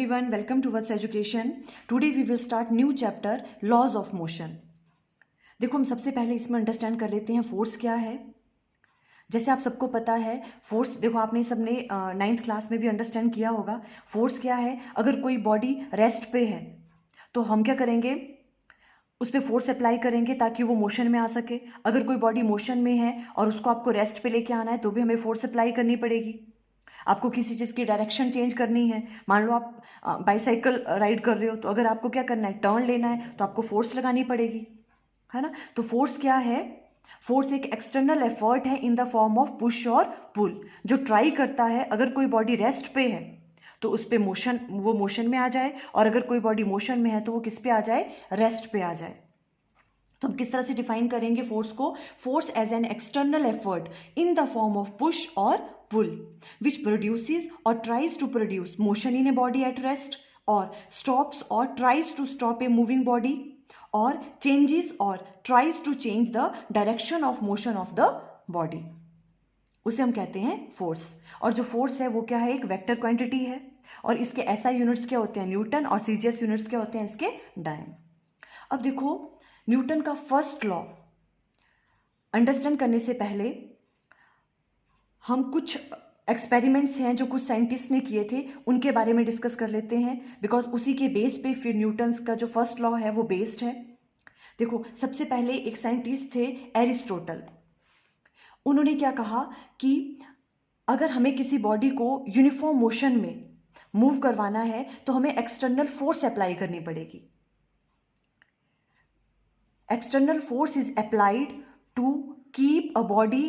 everyone, welcome to What's Education. Today we will start new chapter Laws of Motion. देखो हम सबसे पहले इसमें अंडरस्टैंड कर लेते हैं फोर्स क्या है। जैसे आप सबको पता है फोर्स, देखो आपने सबने 9th क्लास में भी अंडरस्टैंड किया होगा। फोर्स क्या है, अगर कोई बॉडी रेस्ट पे है तो हम क्या करेंगे, उस पर फोर्स अप्लाई करेंगे ताकि वो मोशन में आ सके। अगर कोई बॉडी मोशन में है और उसको आपको रेस्ट पे लेके आना है तो भी हमें फोर्स अप्लाई करनी पड़ेगी। आपको किसी चीज़ की डायरेक्शन चेंज करनी है, मान लो आप बाईसाइकिल राइड कर रहे हो तो अगर आपको क्या करना है, टर्न लेना है तो आपको फोर्स लगानी पड़ेगी, है ना। तो फोर्स क्या है, फोर्स एक एक्सटर्नल एफर्ट है इन द फॉर्म ऑफ पुश और पुल, जो ट्राई करता है अगर कोई बॉडी रेस्ट पे है तो उस पर मोशन, वो मोशन में आ जाए, और अगर कोई बॉडी मोशन में है तो वो किस पे आ जाए, रेस्ट पे आ जाए। तो हम किस तरह से डिफाइन करेंगे फोर्स को, force as an external effort in the form of push और पुल विच प्रोड्यूसेस और tries to produce motion in a body at rest, और स्टॉप्स और tries to stop a moving body, और changes और tries to change the direction of motion of the body, उसे हम कहते हैं फोर्स। और जो फोर्स है वो क्या है, एक वेक्टर क्वांटिटी है, और इसके एसआई यूनिट्स क्या होते हैं, न्यूटन, और सीजीएस यूनिट्स क्या होते हैं इसके, डायन। अब देखो न्यूटन का फर्स्ट लॉ अंडरस्टैंड करने से पहले हम कुछ एक्सपेरिमेंट्स हैं जो कुछ साइंटिस्ट ने किए थे उनके बारे में डिस्कस कर लेते हैं, बिकॉज उसी के बेस पे फिर न्यूटन्स का जो फर्स्ट लॉ है वो बेस्ड है। देखो सबसे पहले एक साइंटिस्ट थे एरिस्टोटल। उन्होंने क्या कहा कि अगर हमें किसी बॉडी को यूनिफॉर्म मोशन में मूव करवाना है तो हमें एक्सटर्नल फोर्स अप्लाई करनी पड़ेगी। External force is applied to keep a body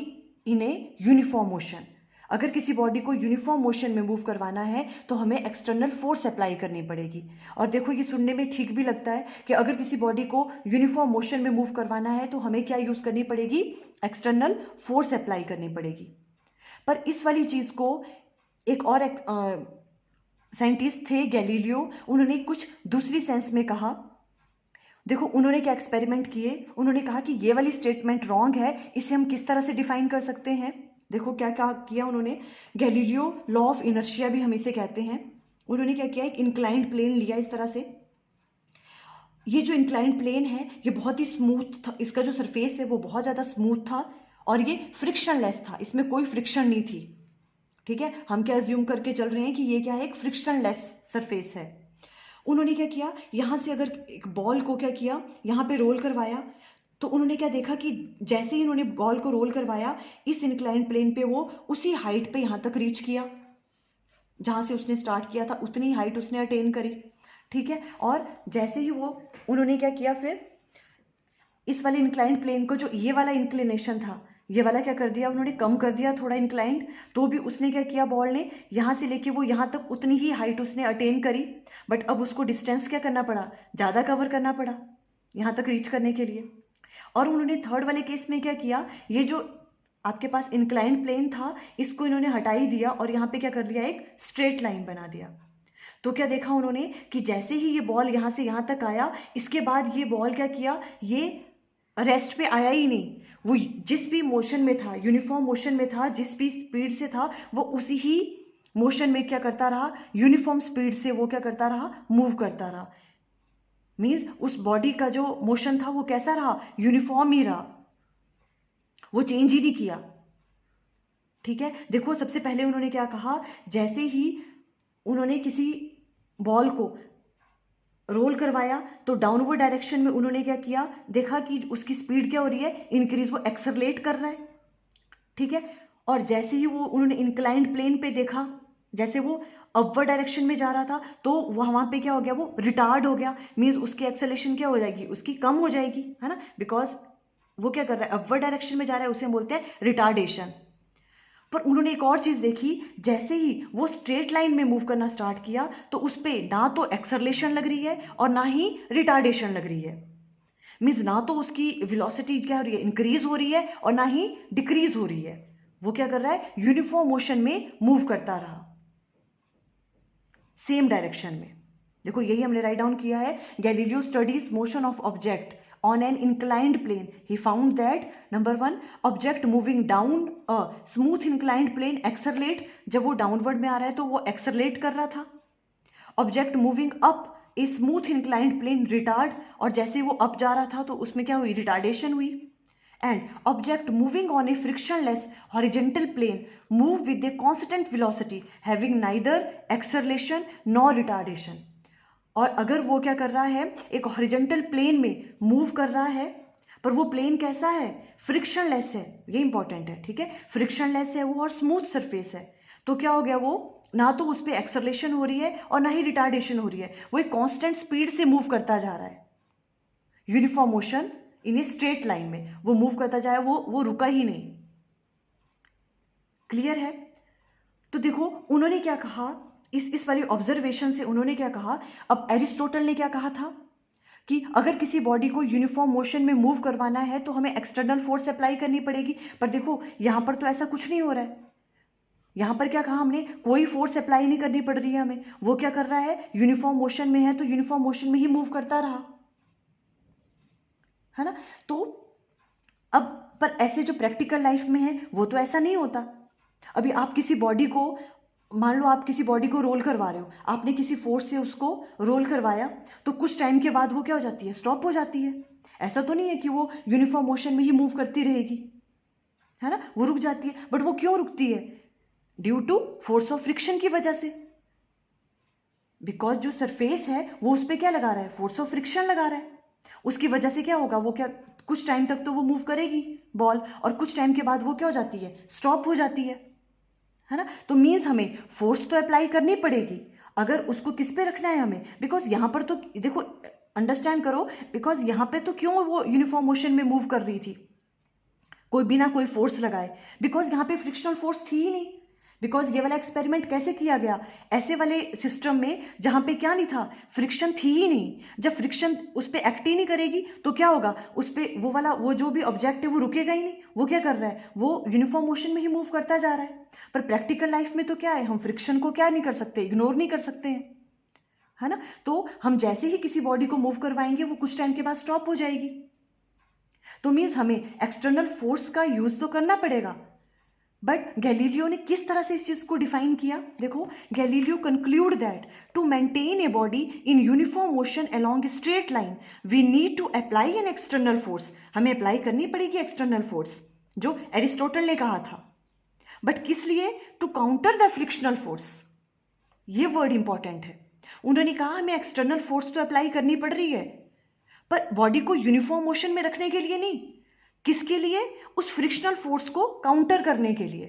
in a uniform motion. अगर किसी बॉडी को यूनिफॉर्म मोशन में मूव करवाना है तो हमें एक्सटर्नल फोर्स अप्लाई करनी पड़ेगी। और देखो ये सुनने में ठीक भी लगता है कि अगर किसी बॉडी को यूनिफॉर्म मोशन में मूव करवाना है तो हमें क्या यूज करनी पड़ेगी, एक्सटर्नल फोर्स अप्लाई करनी पड़ेगी। पर इस वाली चीज को एक और साइंटिस्ट थे गैलीलियो, उन्होंने कुछ दूसरी सेंस में कहा। देखो उन्होंने क्या एक्सपेरिमेंट किए, उन्होंने कहा कि ये वाली स्टेटमेंट रॉन्ग है, इसे हम किस तरह से डिफाइन कर सकते हैं। देखो क्या क्या किया उन्होंने, गैलीलियो लॉ ऑफ इनर्शिया भी हम इसे कहते हैं। उन्होंने क्या किया, एक इंक्लाइंड प्लेन लिया इस तरह से। ये जो इंक्लाइंड प्लेन है ये बहुत ही स्मूथ था, इसका जो सरफेस है वो बहुत ज़्यादा स्मूथ था और ये फ्रिक्शनलेस था, इसमें कोई फ्रिक्शन नहीं थी। ठीक है, हम क्या अज्यूम करके चल रहे हैं कि ये क्या है, एक फ्रिक्शनलेस सरफेस है। उन्होंने क्या किया, यहाँ से अगर एक बॉल को क्या किया, यहाँ पे रोल करवाया, तो उन्होंने क्या देखा कि जैसे ही उन्होंने बॉल को रोल करवाया इस इंक्लाइंड प्लेन पे वो उसी हाइट पे यहाँ तक रीच किया, जहाँ से उसने स्टार्ट किया था उतनी हाइट उसने अटेन करी। ठीक है, और जैसे ही वो उन्होंने क्या किया, फिर इस वाले इंक्लाइंड प्लेन को, जो ये वाला इंक्लिनेशन था, ये वाला क्या कर दिया उन्होंने, कम कर दिया थोड़ा इंक्लाइंड। तो भी उसने क्या किया, बॉल ने यहाँ से लेके वो यहाँ तक उतनी ही हाइट उसने अटेन करी, बट अब उसको डिस्टेंस क्या करना पड़ा, ज़्यादा कवर करना पड़ा यहाँ तक रीच करने के लिए। और उन्होंने थर्ड वाले केस में क्या किया, ये जो आपके पास इंक्लाइंड प्लेन था इसको इन्होंने हटा ही दिया और यहाँ पे क्या कर दिया, एक स्ट्रेट लाइन बना दिया। तो क्या देखा उन्होंने कि जैसे ही ये बॉल यहाँ से यहाँ तक आया, इसके बाद ये बॉल क्या किया, ये रेस्ट पे आया ही नहीं, वो जिस भी मोशन में था, यूनिफॉर्म मोशन में था, जिस भी स्पीड से था वो उसी ही मोशन में क्या करता रहा, यूनिफॉर्म स्पीड से वो क्या करता रहा, मूव करता रहा। मीन्स उस बॉडी का जो मोशन था वो कैसा रहा, यूनिफॉर्म ही रहा, वो चेंज ही नहीं किया। ठीक है, देखो सबसे पहले उन्होंने क्या कहा, जैसे ही उन्होंने किसी बॉल को रोल करवाया तो डाउनवर्ड डायरेक्शन में उन्होंने क्या किया, देखा कि उसकी स्पीड क्या हो रही है, इंक्रीज, वो एक्सेलरेट कर रहा है। ठीक है, और जैसे ही वो उन्होंने इंक्लाइंड प्लेन पे देखा, जैसे वो अपवर्ड डायरेक्शन में जा रहा था तो वहाँ पे क्या हो गया, वो रिटार्ड हो गया। मीन्स उसकी एक्सेलेरेशन क्या हो जाएगी, उसकी कम हो जाएगी, है ना, बिकॉज वो क्या कर रहा है, अपवर्ड डायरेक्शन में जा रहा है, उसे हम बोलते हैं रिटार्डेशन। पर उन्होंने एक और चीज देखी, जैसे ही वो स्ट्रेट लाइन में मूव करना स्टार्ट किया तो उस पर ना तो एक्सेलरेशन लग रही है और ना ही रिटार्डेशन लग रही है। मीन्स ना तो उसकी वेलोसिटी क्या हो रही है, इंक्रीज हो रही है, और ना ही डिक्रीज हो रही है। वो क्या कर रहा है, यूनिफॉर्म मोशन में मूव करता रहा, सेम डायरेक्शन में। देखो यही हमने राइट डाउन किया है, Galileo studies motion of object on an inclined plane. He found that number 1, object moving down a smooth inclined plane accelerate, जब वो डाउनवर्ड में आ रहा है तो वो एक्सेलरेट कर रहा था, object moving up a smooth inclined plane retard, और जैसे वो अप जा रहा था तो उसमें क्या हुई, रिटार्डेशन हुई। And object moving on a frictionless horizontal plane move with a constant velocity having neither acceleration nor retardation. और अगर वो क्या कर रहा है, एक हॉरिजेंटल प्लेन में मूव कर रहा है, पर वो प्लेन कैसा है, फ्रिक्शनलेस है, ये इंपॉर्टेंट है, ठीक है, फ्रिक्शनलेस है वो और स्मूथ सरफेस है, तो क्या हो गया, वो ना तो उस पर एक्सेलरेशन हो रही है और ना ही रिटार्डेशन हो रही है, वो एक कांस्टेंट स्पीड से मूव करता जा रहा है, uniform motion in A straight line में वो मूव करता जाए, वो रुका ही नहीं। क्लियर है? तो देखो उन्होंने क्या कहा, इस वाली ऑब्जर्वेशन से उन्होंने क्या कहा, अब एरिस्टोटल ने क्या कहा था कि अगर किसी बॉडी को यूनिफॉर्म मोशन में मूव करवाना है तो हमें एक्सटर्नल फोर्स अप्लाई करनी पड़ेगी, पर देखो यहां पर तो ऐसा कुछ नहीं हो रहा है। यहां पर क्या कहा हमने, कोई फोर्स अप्लाई नहीं करनी पड़ रही है हमें, वो क्या कर रहा है, यूनिफॉर्म मोशन में है तो यूनिफॉर्म मोशन में ही मूव करता रहा, है ना। तो अब पर ऐसे जो प्रैक्टिकल लाइफ में है वो तो ऐसा नहीं होता। अभी आप किसी बॉडी को, मान लो आप किसी बॉडी को रोल करवा रहे हो, आपने किसी फोर्स से उसको रोल करवाया, तो कुछ टाइम के बाद वो क्या हो जाती है, स्टॉप हो जाती है। ऐसा तो नहीं है कि वो यूनिफॉर्म मोशन में ही मूव करती रहेगी, है ना, वो रुक जाती है। बट वो क्यों रुकती है, due to force of friction की वजह से, बिकॉज जो सरफेस है वो उस पर क्या लगा रहा है, फोर्स ऑफ फ्रिक्शन लगा रहा है, उसकी वजह से क्या होगा, वो क्या कुछ टाइम तक तो वो मूव करेगी बॉल, और कुछ टाइम के बाद वो क्या हो जाती है, स्टॉप हो जाती है ना। तो मीन्स हमें फोर्स तो अप्लाई करनी पड़ेगी, अगर उसको किस पे रखना है हमें, बिकॉज यहां पर तो देखो अंडरस्टैंड करो, बिकॉज यहां पे तो क्यों वो यूनिफॉर्म मोशन में मूव कर रही थी, कोई बिना कोई फोर्स लगाए, बिकॉज यहां पे फ्रिक्शनल फोर्स थी ही नहीं। बिकॉज ये वाला एक्सपेरिमेंट कैसे किया गया, ऐसे वाले सिस्टम में जहां पे क्या नहीं था, फ्रिक्शन थी ही नहीं। जब फ्रिक्शन उस पर एक्ट ही नहीं करेगी तो क्या होगा, उस पर वो वाला वो जो भी ऑब्जेक्ट है वो रुकेगा ही नहीं, वो क्या कर रहा है, वो यूनिफॉर्म मोशन में ही मूव करता जा रहा है। पर प्रैक्टिकल लाइफ में तो क्या है, हम फ्रिक्शन को क्या नहीं कर सकते, इग्नोर नहीं कर सकते हैं, है ना। तो हम जैसे ही किसी बॉडी को मूव करवाएंगे वो कुछ टाइम के बाद स्टॉप हो जाएगी। तो मीन्स हमें एक्सटर्नल फोर्स का यूज तो करना पड़ेगा। बट गैलीलियो ने किस तरह से इस चीज को डिफाइन किया, देखो Galileo concluded that to maintain a body in uniform motion along straight line we need to apply an external force, हमें अप्लाई करनी पड़ेगी एक्सटर्नल फोर्स, जो एरिस्टोटल ने कहा था। बट किस लिए, to counter the frictional force, ये वर्ड इंपॉर्टेंट है। उन्होंने कहा हमें एक्सटर्नल फोर्स तो अप्लाई करनी पड़ रही है, पर बॉडी को यूनिफॉर्म मोशन में रखने के लिए नहीं, किसके लिए, उस फ्रिक्शनल फोर्स को काउंटर करने के लिए।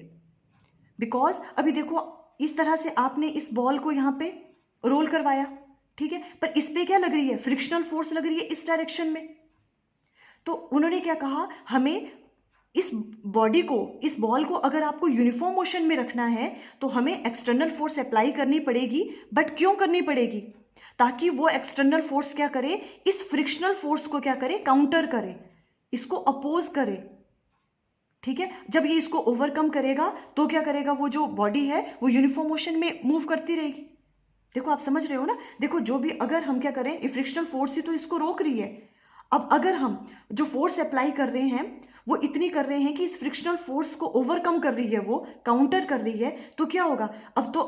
बिकॉज अभी देखो इस तरह से आपने इस बॉल को यहां पे रोल करवाया, ठीक है, पर इस पे क्या लग रही है, फ्रिक्शनल फोर्स लग रही है इस डायरेक्शन में। तो उन्होंने क्या कहा, हमें इस बॉडी को, इस बॉल को अगर आपको यूनिफॉर्म मोशन में रखना है तो हमें एक्सटर्नल फोर्स अप्लाई करनी पड़ेगी। बट क्यों करनी पड़ेगी, ताकि वो एक्सटर्नल फोर्स क्या करे, इस फ्रिक्शनल फोर्स को क्या करे, काउंटर करे, इसको अपोज करे, ठीक है। जब ये इसको ओवरकम करेगा तो क्या करेगा, वो जो बॉडी है वो यूनिफॉर्म मोशन में मूव करती रहेगी। देखो आप समझ रहे हो ना, देखो जो भी अगर हम क्या करें, ये फ्रिक्शनल फोर्स ही तो इसको रोक रही है। अब अगर हम जो फोर्स अप्लाई कर रहे हैं वो इतनी कर रहे हैं कि इस फ्रिक्शनल फोर्स को ओवरकम कर रही है, वो काउंटर कर रही है, तो क्या होगा, अब तो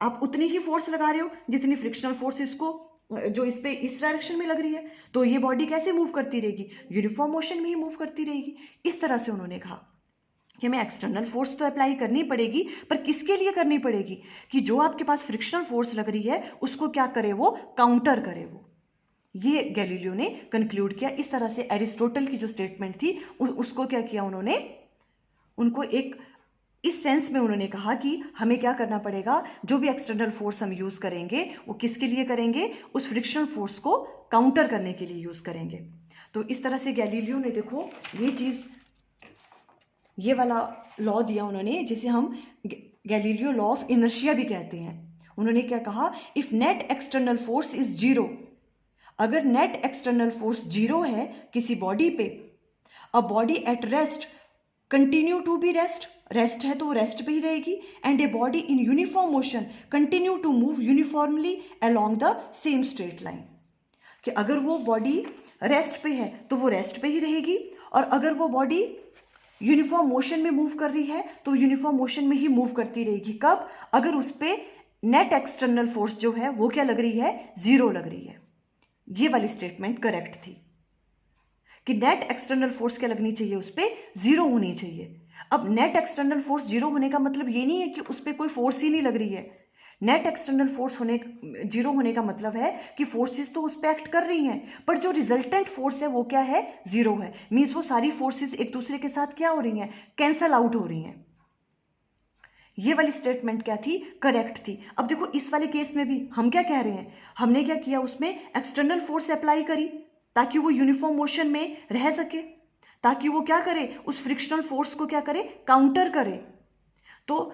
आप उतनी ही फोर्स लगा रहे हो जितनी फ्रिक्शनल फोर्स इसको जो इस पे इस डायरेक्शन में लग रही है, तो ये बॉडी कैसे मूव करती रहेगी, यूनिफॉर्म मोशन में ही मूव करती रहेगी। इस तरह से उन्होंने कहा कि हमें एक्सटर्नल फोर्स तो अप्लाई करनी पड़ेगी, पर किसके लिए करनी पड़ेगी, कि जो आपके पास फ्रिक्शनल फोर्स लग रही है उसको क्या करे, वो काउंटर करे। वो ये गैलीलियो ने कंक्लूड किया। इस तरह से एरिस्टोटल की जो स्टेटमेंट थी उसको क्या किया उन्होंने, उनको एक इस सेंस में उन्होंने कहा कि हमें क्या करना पड़ेगा, जो भी एक्सटर्नल फोर्स हम यूज करेंगे वो किसके लिए करेंगे, उस फ्रिक्शनल फोर्स को काउंटर करने के लिए यूज करेंगे। तो इस तरह से गैलीलियो ने देखो ये चीज, ये वाला लॉ दिया उन्होंने, जिसे हम गैलीलियो लॉ ऑफ इनर्शिया भी कहते हैं। उन्होंने क्या कहा, if net external force is zero, अगर नेट एक्सटर्नल फोर्स जीरो है किसी बॉडी पे, a body at rest continue to be rest, rest है तो वो रेस्ट पे ही रहेगी, and a body in uniform motion continue to move uniformly along the same straight line, कि अगर वो बॉडी रेस्ट पे है तो वो रेस्ट पे ही रहेगी, और अगर वो बॉडी यूनिफॉर्म मोशन में मूव कर रही है तो यूनिफॉर्म मोशन में ही मूव करती रहेगी। कब, अगर उस पर नेट एक्सटर्नल फोर्स जो है वो क्या लग रही है, 0 लग रही है। ये वाली स्टेटमेंट करेक्ट थी कि नेट एक्सटर्नल फोर्स क्या लगनी चाहिए, उस पर 0 होनी चाहिए। अब नेट एक्सटर्नल फोर्स 0 होने का मतलब ये नहीं है कि उस पर कोई फोर्स ही नहीं लग रही है। नेट एक्सटर्नल फोर्स होने 0 होने का मतलब है कि फोर्सेस तो उस पर एक्ट कर रही हैं, पर जो रिजल्टेंट फोर्स है वो क्या है, 0 है। मीन्स वो सारी फोर्सेस एक दूसरे के साथ क्या हो रही हैं, कैंसल आउट हो रही हैं। ये वाली स्टेटमेंट क्या थी, करेक्ट थी। अब देखो इस वाले केस में भी हम क्या कह रहे हैं, हमने क्या किया, उसमें एक्सटर्नल फोर्स अप्लाई करी ताकि वो यूनिफॉर्म मोशन में रह सके, ताकि वो क्या करे, उस फ्रिक्शनल फोर्स को क्या करे, काउंटर करे। तो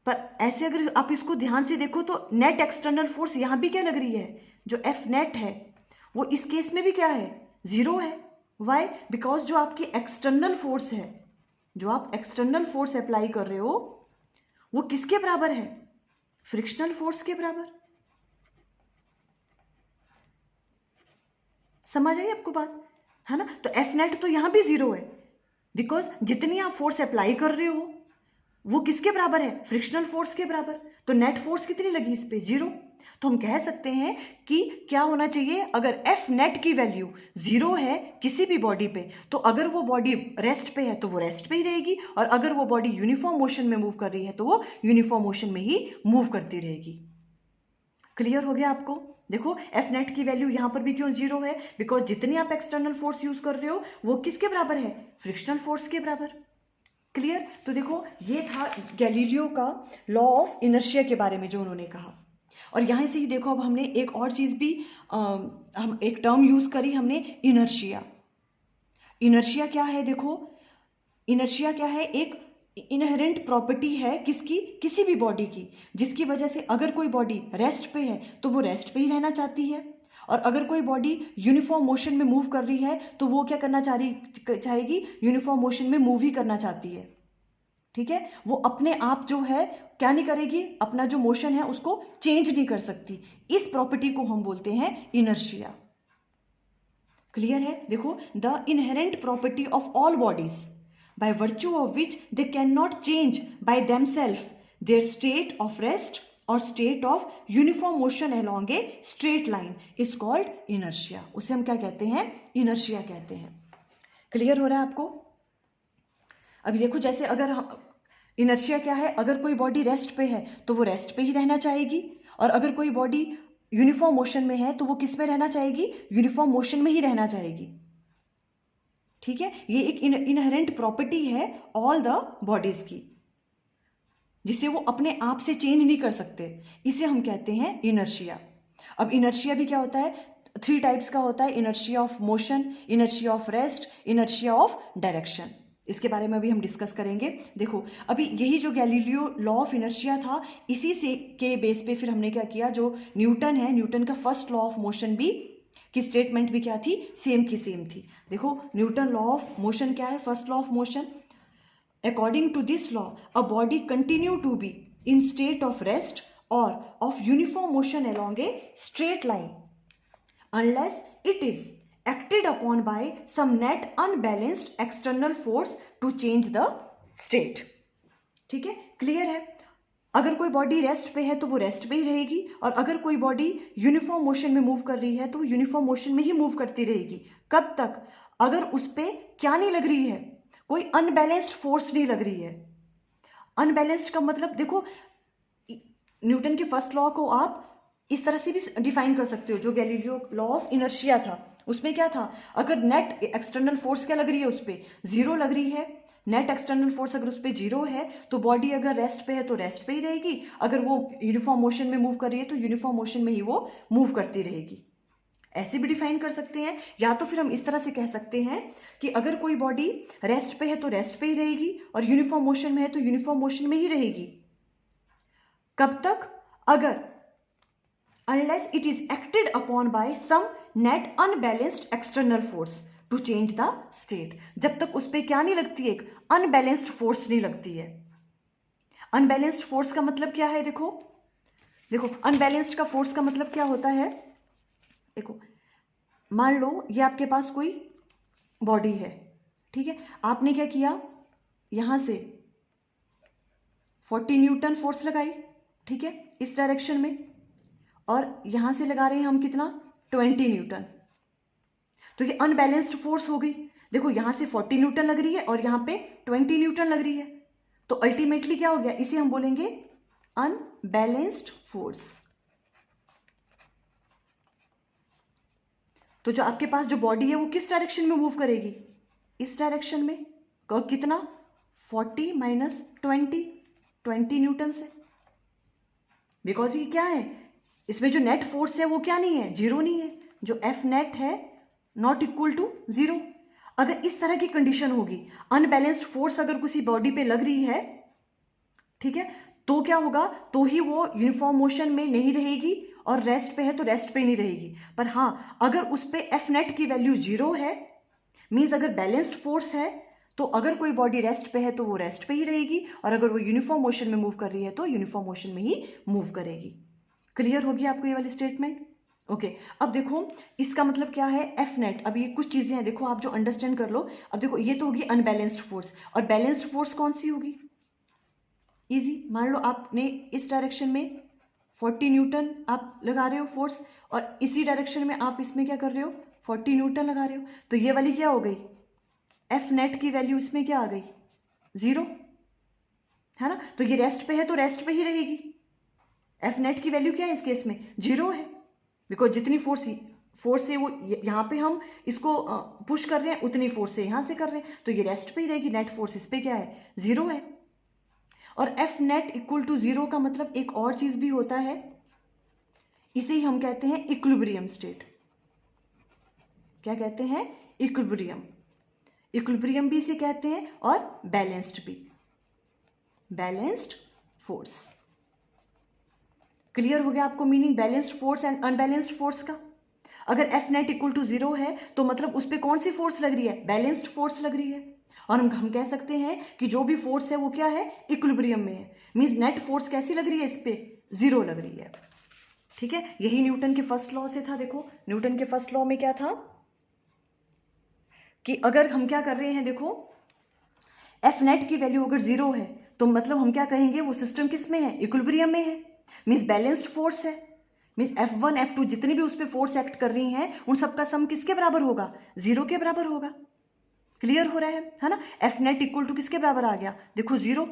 पर ऐसे अगर आप इसको ध्यान से देखो तो नेट एक्सटर्नल फोर्स यहां भी क्या लग रही है, जो एफ नेट है वो इस केस में भी क्या है, 0 है। वाई, बिकॉज जो आपकी एक्सटर्नल फोर्स है, जो आप एक्सटर्नल फोर्स अप्लाई कर रहे हो वो किसके बराबर है, फ्रिक्शनल फोर्स के बराबर। समझ आई आपको बात, है ना। तो एफ नेट तो यहां भी 0 है, बिकॉज जितनी आप फोर्स अप्लाई कर रहे हो वो किसके बराबर है, फ्रिक्शनल फोर्स के बराबर। तो नेट फोर्स कितनी लगी इस पे, 0। तो हम कह सकते हैं कि क्या होना चाहिए, अगर एफ नेट की वैल्यू 0 है किसी भी बॉडी पे, तो अगर वो बॉडी रेस्ट पे है तो वो रेस्ट पे ही रहेगी, और अगर वो बॉडी यूनिफॉर्म मोशन में मूव कर रही है तो वो यूनिफॉर्म मोशन में ही मूव करती रहेगी। क्लियर हो गया आपको। देखो एफ नेट की वैल्यू यहां पर भी क्यों 0 है, बिकॉज जितनी आप एक्सटर्नल फोर्स यूज कर रहे हो वो किसके बराबर है, फ्रिक्शनल फोर्स के बराबर। क्लियर। तो देखो ये था गैलीलियो का लॉ ऑफ इनर्शिया के बारे में जो उन्होंने कहा। और यहाँ से ही देखो अब हमने एक और चीज़ भी हम एक टर्म यूज़ करी हमने, इनर्शिया। इनर्शिया क्या है, देखो इनर्शिया क्या है, एक इनहेरेंट प्रॉपर्टी है किसकी, किसी भी बॉडी की, जिसकी वजह से अगर कोई बॉडी रेस्ट पे है तो वो रेस्ट पे ही रहना चाहती है, और अगर कोई बॉडी यूनिफॉर्म मोशन में मूव कर रही है तो वो क्या करना चाहेगी, यूनिफॉर्म मोशन में मूव ही करना चाहती है। ठीक है, वो अपने आप जो है क्या नहीं करेगी, अपना जो मोशन है उसको चेंज नहीं कर सकती। इस प्रॉपर्टी को हम बोलते हैं इनर्शिया। क्लियर है। देखो the inherent property of all bodies by virtue of which they cannot change by themselves their state of rest or state of uniform motion along a straight line is called inertia। उसे हम क्या कहते हैं, inertia कहते हैं। Clear हो रहा है आपको। अभी देखो जैसे अगर इनर्शिया क्या है, अगर कोई बॉडी रेस्ट पे है तो वो रेस्ट पे ही रहना चाहेगी, और अगर कोई बॉडी यूनिफॉर्म मोशन में है तो वो किस में रहना चाहेगी, यूनिफॉर्म मोशन में ही रहना चाहेगी। ठीक है, ये एक इनहेरेंट प्रॉपर्टी है ऑल द बॉडीज की, जिसे वो अपने आप से चेंज नहीं कर सकते। इसे हम कहते हैं इनर्शिया। अब इनर्शिया भी क्या होता है, 3 टाइप्स का होता है, inertia of motion, inertia of rest, inertia of direction. इसके बारे में भी हम डिस्कस करेंगे। देखो अभी यही जो गैलीलियो लॉ ऑफ इनर्शिया था, इसी से के बेस पे फिर हमने क्या किया, जो न्यूटन है, न्यूटन का फर्स्ट लॉ ऑफ मोशन भी की स्टेटमेंट भी क्या थी, सेम की सेम थी। देखो न्यूटन लॉ ऑफ मोशन क्या है, first law of motion, according to this law a body continue to be in state of rest और of uniform motion along a straight line unless it is acted upon by some net unbalanced external force to change the state। ठीक है, clear है। अगर कोई body rest पे है तो वो रेस्ट पे ही रहेगी, और अगर कोई बॉडी यूनिफॉर्म मोशन में मूव कर रही है तो यूनिफॉर्म मोशन में ही मूव करती रहेगी। कब तक, अगर उस पर क्या नहीं लग रही है, कोई अनबैलेंस्ड फोर्स नहीं लग रही है। अनबैलेंस्ड का मतलब देखो, न्यूटन के फर्स्ट लॉ को आप इस तरह से भी डिफाइन कर सकते हो, जो गैलीलियो लॉ ऑफ इनर्शिया था उसमें क्या था, अगर नेट एक्सटर्नल फोर्स क्या लग रही है, उस पर 0 लग रही है, नेट एक्सटर्नल फोर्स अगर उस पर 0 है तो बॉडी अगर रेस्ट पे है तो रेस्ट पे ही रहेगी, अगर वो यूनिफॉर्म मोशन में मूव कर रही है तो यूनिफॉर्म मोशन में ही वो मूव करती रहेगी। ऐसे भी डिफाइन कर सकते हैं, या तो फिर हम इस तरह से कह सकते हैं कि अगर कोई बॉडी रेस्ट पे है तो रेस्ट पे ही रहेगी, और यूनिफॉर्म मोशन में है तो यूनिफॉर्म मोशन में ही रहेगी। कब तक, अगर unless it is acted upon by some net unbalanced external force to change the state। जब तक उस पर क्या नहीं लगती, एक अनबैलेंस्ड फोर्स नहीं लगती है। अनबैलेंस्ड फोर्स का मतलब क्या है, देखो देखो अनबैलेंस्ड का फोर्स का मतलब क्या होता है। देखो मान लो ये आपके पास कोई बॉडी है, ठीक है, आपने क्या किया, यहां से 40 न्यूटन फोर्स लगाई, ठीक है, इस डायरेक्शन में, और यहां से लगा रहे हैं हम कितना 20 न्यूटन। तो ये अनबैलेंस्ड फोर्स हो गई। देखो यहां से 40 न्यूटन लग रही है और यहां पे 20 न्यूटन लग रही है, तो अल्टीमेटली क्या हो गया, इसे हम बोलेंगे अनबैलेंस्ड फोर्स। तो जो आपके पास जो बॉडी है वो किस डायरेक्शन में मूव करेगी, इस डायरेक्शन में, और कितना 40 माइनस 20 न्यूटन से, बिकॉज ये क्या है, इसमें जो नेट फोर्स है वो क्या नहीं है, जीरो नहीं है, जो एफ नेट है नॉट इक्वल टू जीरो। अगर इस तरह की कंडीशन होगी, अनबैलेंस्ड फोर्स अगर किसी बॉडी पे लग रही है, ठीक है, तो क्या होगा, तो ही वो यूनिफॉर्म मोशन में नहीं रहेगी, और रेस्ट पे है तो रेस्ट पे नहीं रहेगी। पर हाँ, अगर उस पे एफ नेट की वैल्यू जीरो है, मीन्स अगर बैलेंस्ड फोर्स है, तो अगर कोई बॉडी रेस्ट पे है तो वो रेस्ट पे ही रहेगी, और अगर वो यूनिफॉर्म मोशन में मूव कर रही है तो यूनिफॉर्म मोशन में ही मूव करेगी। क्लियर होगी आपको ये वाली स्टेटमेंट? ओके, अब देखो इसका मतलब क्या है, एफ नेट। अब ये कुछ चीजें हैं, देखो आप जो अंडरस्टैंड कर लो। अब देखो ये तो होगी अनबैलेंस्ड फोर्स, और बैलेंस्ड फोर्स कौन सी होगी, इजी। मान लो आपने इस डायरेक्शन में 40 न्यूटन आप लगा रहे हो फोर्स, और इसी डायरेक्शन में आप इसमें क्या कर रहे हो, 40 न्यूटन लगा रहे हो, तो ये वाली क्या हो गई, एफ नेट की वैल्यू इसमें क्या आ गई, जीरो, है ना। तो ये रेस्ट पे है तो रेस्ट पे ही रहेगी। एफ नेट की वैल्यू क्या है इस केस में, जीरो है, बिकॉज जितनी फोर्स से वो यहाँ पे हम इसको पुश कर रहे हैं, उतनी फोर्स से यहाँ से कर रहे हैं, तो ये रेस्ट पे ही रहेगी। नेट फोर्स इस पे क्या है, जीरो है। और F net equal to zero का मतलब एक और चीज भी होता है, इसे ही हम कहते हैं इक्विलिब्रियम स्टेट। क्या कहते हैं, इक्विलिब्रियम। इक्विलिब्रियम भी इसे कहते हैं, और बैलेंस्ड भी, बैलेंस्ड फोर्स। क्लियर हो गया आपको meaning balanced force and unbalanced force का? अगर F net equal to zero है तो मतलब उस पर कौन सी फोर्स लग रही है, बैलेंस्ड फोर्स लग रही है। और हम कह सकते हैं कि जो भी फोर्स है वो क्या है, इक्विलिब्रियम में है। मींस नेट फोर्स कैसी लग रही है, इस पे जीरो लग रही है। ठीक है, यही न्यूटन के फर्स्ट लॉ से था। देखो न्यूटन के फर्स्ट लॉ में क्या था कि अगर हम क्या कर रहे हैं, देखो एफ नेट की वैल्यू अगर जीरो है तो मतलब हम क्या कहेंगे, वो सिस्टम किस में है, इक्विलिब्रियम में है, मींस बैलेंस्ड फोर्स है। मीन्स F1 F2 जितनी भी उस पर फोर्स एक्ट कर रही हैं, उन सबका सम किसके बराबर होगा, जीरो के बराबर होगा। क्लियर हो रहा है ना। एफ नेट इक्वल टू किसके बराबर आ गया, देखो जीरो।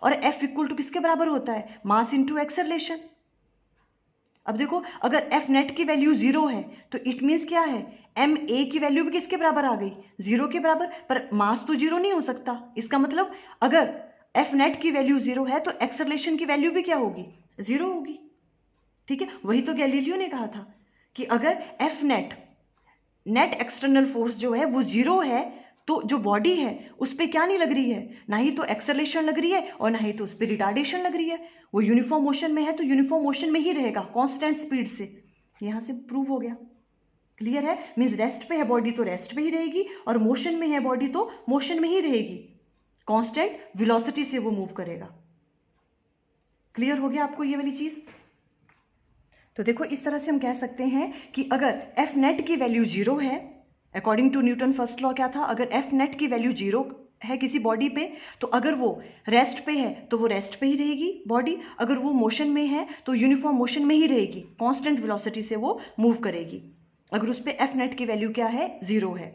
और एफ इक्वल टू किसके बराबर होता है, मास इंटू एक्सेलरेशन। अब देखो अगर एफ नेट की वैल्यू जीरो है तो इट मीन्स क्या है, एम ए की वैल्यू भी किसके बराबर आ गई, जीरो के बराबर। पर मास तो जीरो नहीं हो सकता, इसका मतलब अगर एफ नेट की वैल्यू जीरो है तो एक्सेलरेशन की वैल्यू भी क्या होगी, जीरो होगी। ठीक है, वही तो गैलीलियो ने कहा था कि अगर F net, net external force जो है वो जीरो है, तो जो बॉडी है उस पर क्या नहीं लग रही है, ना ही तो एक्सेलरेशन लग रही है और ना ही तो उस पर रिटार्डेशन लग रही है। वो यूनिफॉर्म मोशन में है तो यूनिफॉर्म मोशन में ही रहेगा कांस्टेंट स्पीड से। यहां से प्रूव हो गया। क्लियर है, मीन्स रेस्ट पे है बॉडी तो रेस्ट पे ही रहेगी, और मोशन में है बॉडी तो मोशन में ही रहेगी, कांस्टेंट वेलोसिटी से वो मूव करेगा। क्लियर हो गया आपको ये वाली चीज? तो देखो इस तरह से हम कह सकते हैं कि अगर एफ नेट की वैल्यू जीरो है, according to Newton first law क्या था, अगर एफ नेट की वैल्यू जीरो है किसी बॉडी पे, तो अगर वो रेस्ट पे है तो वो रेस्ट पे ही रहेगी बॉडी, अगर वो मोशन में है तो यूनिफॉर्म मोशन में ही रहेगी, कांस्टेंट वेलोसिटी से वो मूव करेगी। अगर उस पर एफ नेट की वैल्यू क्या है, जीरो है।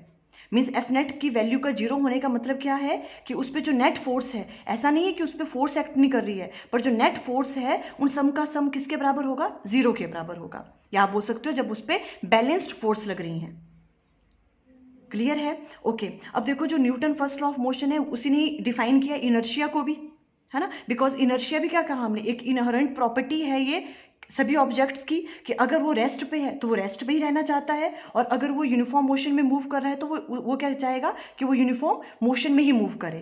मीन्स एफ नेट की वैल्यू का जीरो होने का मतलब क्या है कि उस पर जो नेट फोर्स है, ऐसा नहीं है कि उस पर फोर्स एक्ट नहीं कर रही है, पर जो नेट फोर्स है उन सम का सम किसके बराबर होगा, जीरो के बराबर होगा। या आप बोल सकते हो जब उस पर बैलेंस्ड फोर्स लग रही हैं। क्लियर है, ओके। अब देखो जो Newton first law of motion है उसी ने डिफाइन किया इनर्शिया को भी, है ना। बिकॉज इनर्शिया भी क्या कहा हमने, एक इनहेरेंट प्रॉपर्टी है ये सभी ऑब्जेक्ट्स की, कि अगर वो रेस्ट पे है तो वो रेस्ट पे ही रहना चाहता है, और अगर वो यूनिफॉर्म मोशन में मूव कर रहा है तो वो क्या चाहेगा कि वो यूनिफॉर्म मोशन में ही मूव करे।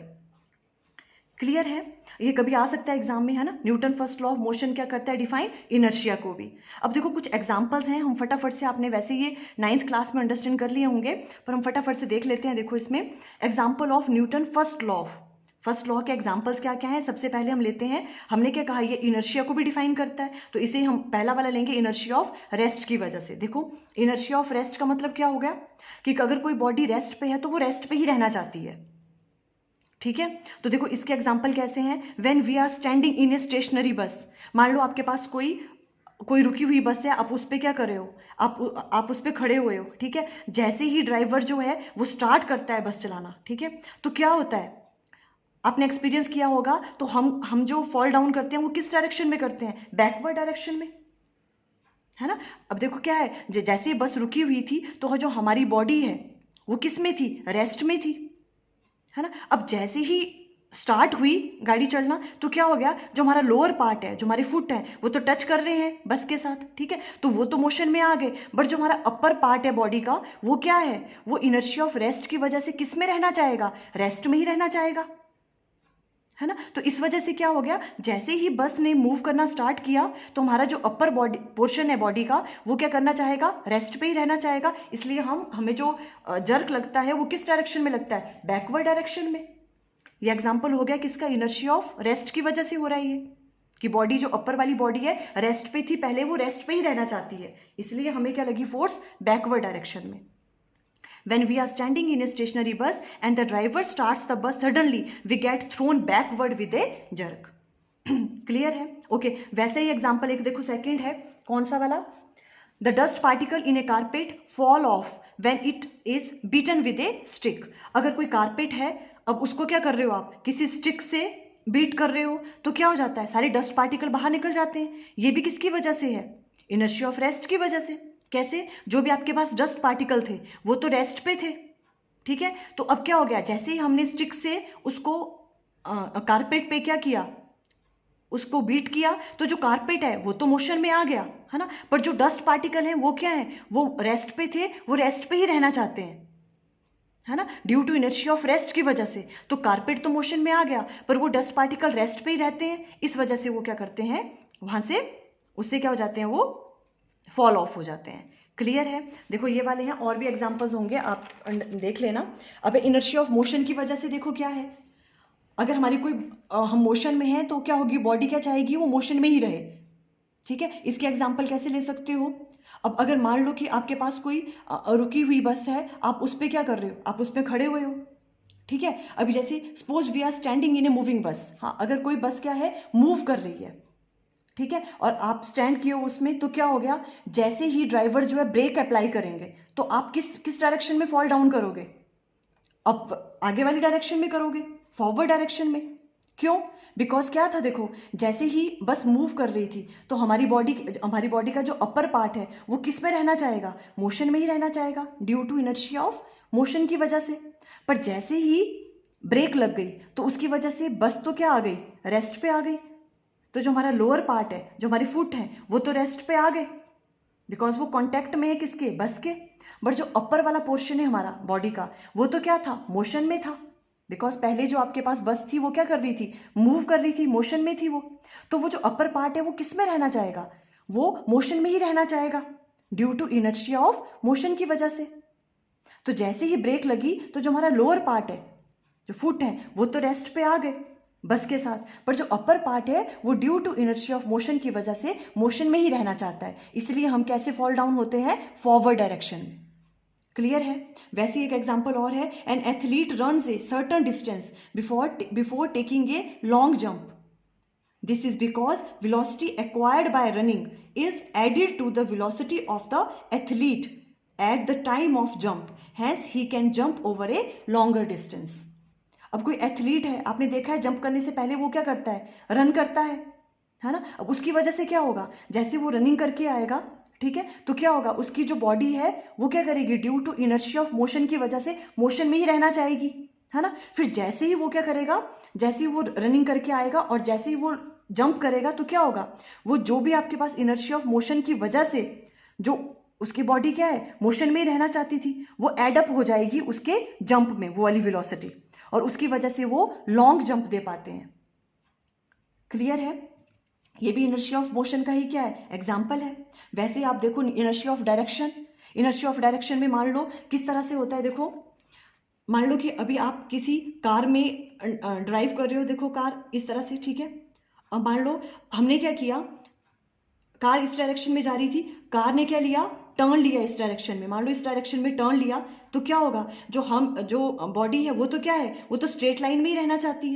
क्लियर है, ये कभी आ सकता है एग्जाम में, है ना। Newton first law of motion क्या करता है, डिफाइन इनर्शिया को भी। अब देखो कुछ एग्जांपल्स हैं, हम फटाफट से, आपने वैसे ये 9th क्लास में अंडरस्टैंड कर लिए होंगे, पर हम फटाफट से देख लेते हैं। देखो इसमें example of Newton first law के एग्जाम्पल्स क्या क्या है। सबसे पहले हम लेते हैं, हमने क्या कहा, ये इनर्शिया को भी डिफाइन करता है, तो इसे हम पहला वाला लेंगे इनर्शिया ऑफ रेस्ट की वजह से। देखो इनर्शिया ऑफ रेस्ट का मतलब क्या हो गया कि अगर कोई बॉडी रेस्ट पे है तो वो रेस्ट पे ही रहना चाहती है, ठीक है। तो देखो इसके एग्जाम्पल कैसे हैं, when we are standing in a stationary bus, मान लो आपके पास कोई रुकी हुई बस है, आप उस पर क्या कर रहे हो, आप उस पर खड़े हुए हो, ठीक है। जैसे ही ड्राइवर जो है वो स्टार्ट करता है बस चलाना, ठीक है, तो क्या होता है, आपने एक्सपीरियंस किया होगा, तो हम जो फॉल डाउन करते हैं वो किस डायरेक्शन में करते हैं, बैकवर्ड डायरेक्शन में, है ना। अब देखो क्या है, जैसे बस रुकी हुई थी तो जो हमारी बॉडी है वो किस में थी, रेस्ट में थी, है ना। अब जैसे ही स्टार्ट हुई गाड़ी चलना तो क्या हो गया, जो हमारा लोअर पार्ट है, जो हमारे फुट है, वो तो टच कर रहे हैं बस के साथ, ठीक है, तो वो तो मोशन में आ गए, बट जो हमारा अपर पार्ट है बॉडी का वो क्या है, वो इनर्शिया ऑफ रेस्ट की वजह से किस में रहना चाहेगा, रेस्ट में ही रहना चाहेगा, है ना। तो इस वजह से क्या हो गया, जैसे ही बस ने मूव करना स्टार्ट किया तो हमारा जो अपर बॉडी पोर्शन है बॉडी का वो क्या करना चाहेगा, रेस्ट पे ही रहना चाहेगा, इसलिए हमें जो जर्क लगता है वो किस डायरेक्शन में लगता है, बैकवर्ड डायरेक्शन में। ये एग्जाम्पल हो गया किसका, इनर्शिया ऑफ रेस्ट की वजह से हो रहा है ये, कि बॉडी जो अपर वाली बॉडी है रेस्ट पे थी पहले, वो रेस्ट पे ही रहना चाहती है, इसलिए हमें क्या लगी फोर्स, बैकवर्ड डायरेक्शन में। When we are standing in a stationary bus and the driver starts the bus suddenly, we get thrown backward with a jerk. Clear है, ओके। वैसे ही एग्जाम्पल एक देखो सेकंड है, कौन सा वाला, the dust particle in A carpet fall of when it is beaten with A stick. अगर कोई कारपेट है, अब उसको क्या कर रहे हो आप, किसी स्टिक से बीट कर रहे हो, तो क्या हो जाता है, सारे डस्ट पार्टिकल बाहर निकल जाते हैं। ये भी किसकी वजह से है, इनर्शिया ऑफ रेस्ट की वजह से। कैसे, जो भी आपके पास डस्ट पार्टिकल थे वो तो रेस्ट पे थे, ठीक है, तो अब क्या हो गया, जैसे ही हमने स्टिक से उसको कारपेट पे क्या किया, उसको बीट किया, तो जो कारपेट है वो तो मोशन में आ गया, है ना, पर जो डस्ट पार्टिकल है वो क्या है, वो रेस्ट पे थे, वो रेस्ट पे ही रहना चाहते हैं, है ना, due to inertia of rest की वजह से। तो कारपेट तो मोशन में आ गया पर वो डस्ट पार्टिकल रेस्ट पे ही रहते हैं, इस वजह से वो क्या करते हैं, वहां से उससे क्या हो जाते हैं, वो फॉल ऑफ हो जाते हैं। क्लियर है, देखो ये वाले हैं, और भी एग्जांपल्स होंगे, आप देख लेना। अब इनर्शिया ऑफ मोशन की वजह से देखो क्या है, अगर हमारी हम मोशन में हैं तो क्या होगी, बॉडी क्या चाहेगी, वो मोशन में ही रहे, ठीक है। इसके एग्जांपल कैसे ले सकते हो, अब अगर मान लो कि आपके पास कोई रुकी हुई बस है, आप उस पर क्या कर रहे हो, आप उस पर खड़े हुए हो, ठीक है। अभी जैसे suppose we are standing in a moving bus, हाँ, अगर कोई बस क्या है, मूव कर रही है, ठीक है, और आप स्टैंड किए हो उसमें, तो क्या हो गया, जैसे ही ड्राइवर जो है ब्रेक अप्लाई करेंगे तो आप किस डायरेक्शन में फॉल डाउन करोगे, अब आगे वाली डायरेक्शन में करोगे, फॉरवर्ड डायरेक्शन में। क्यों, बिकॉज क्या था, देखो जैसे ही बस मूव कर रही थी तो हमारी बॉडी का जो अपर पार्ट है वो किस में रहना चाहेगा, मोशन में ही रहना चाहेगा, due to inertia of motion की वजह से। पर जैसे ही ब्रेक लग गई तो उसकी वजह से बस तो क्या आ गई, रेस्ट पे आ गई, तो जो हमारा लोअर पार्ट है, जो हमारी फुट है, वो तो रेस्ट पे आ गए, बिकॉज वो कांटेक्ट में है किसके, बस के। बट जो अपर वाला पोर्शन है हमारा बॉडी का, वो तो क्या था, मोशन में था, बिकॉज पहले जो आपके पास बस थी वो क्या कर रही थी, मूव कर रही थी, मोशन में थी वो। तो वो जो अपर पार्ट है वो किस में रहना चाहेगा, वो मोशन में ही रहना चाहेगा, due to inertia of motion की वजह से। तो जैसे ही ब्रेक लगी तो जो हमारा लोअर पार्ट है, जो फुट है, वो तो रेस्ट पे आ गए बस के साथ, पर जो अपर पार्ट है वो due to inertia of motion की वजह से मोशन में ही रहना चाहता है, इसलिए हम कैसे फॉल डाउन होते हैं, फॉरवर्ड डायरेक्शन में। क्लियर है, वैसे एक एग्जांपल और है, an athlete runs a certain distance before taking a long jump, this is because velocity acquired by running is added to the velocity of the athlete at the time of jump, hence he can jump over a longer distance। अब कोई athlete है, आपने देखा है jump करने से पहले वो क्या करता है, रन करता है ना। अब उसकी वजह से क्या होगा, जैसे वो रनिंग करके आएगा, ठीक है, तो क्या होगा, उसकी जो बॉडी है वो क्या करेगी, due to inertia of motion की वजह से मोशन में ही रहना चाहेगी, है ना। फिर जैसे ही वो क्या करेगा, जैसे ही वो रनिंग करके आएगा और जैसे ही वो जंप करेगा तो क्या होगा, वो जो भी आपके पास इनर्शिया ऑफ मोशन की वजह से जो उसकी बॉडी क्या है, मोशन में ही रहना चाहती थी, वो एड अप हो जाएगी उसके जंप में, वो वाली वेलोसिटी, और उसकी वजह से वो लॉन्ग जंप दे पाते हैं। क्लियर है, ये भी इनर्शिया ऑफ मोशन का ही क्या है, एग्जाम्पल है। वैसे आप देखो inertia of direction, inertia of direction में मान लो किस तरह से होता है, देखो मान लो कि अभी आप किसी कार में ड्राइव कर रहे हो, देखो कार इस तरह से, ठीक है, अब मान लो हमने क्या किया, कार इस डायरेक्शन में जा रही थी, कार ने क्या लिया, टर्न लिया इस डायरेक्शन में, मान लो इस डायरेक्शन में टर्न लिया, तो क्या होगा, जो बॉडी है वो तो क्या है, वो तो स्ट्रेट लाइन में ही रहना चाहती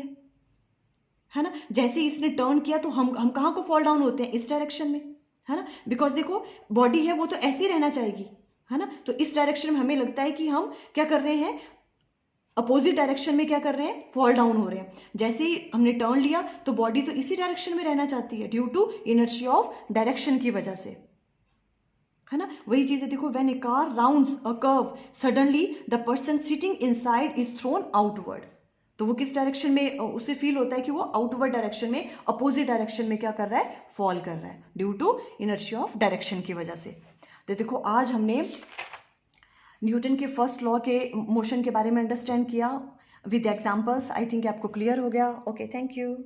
है ना। जैसे ही इसने टर्न किया तो हम कहाँ को फॉल डाउन होते हैं, इस डायरेक्शन में, है ना। बिकॉज देखो बॉडी है वो तो ऐसी रहना चाहेगी, है ना। तो इस डायरेक्शन में हमें लगता है कि हम क्या कर रहे हैं, अपोजिट डायरेक्शन में क्या कर रहे हैं, फॉल डाउन हो रहे हैं। जैसे ही हमने टर्न लिया तो बॉडी तो इसी डायरेक्शन में रहना चाहती है, due to inertia of direction की वजह से, है ना। वही चीज है, देखो when a car rounds a curve suddenly the person sitting inside is thrown outward. तो वो किस डायरेक्शन में, उसे फील होता है कि वो आउटवर्ड डायरेक्शन में, अपोजिट डायरेक्शन में क्या कर रहा है, फॉल कर रहा है, due to inertia of direction की वजह से। तो देखो आज हमने न्यूटन के फर्स्ट लॉ के मोशन के बारे में अंडरस्टैंड किया विद एग्जांपल्स। आई थिंक आपको क्लियर हो गया। Okay, thank you.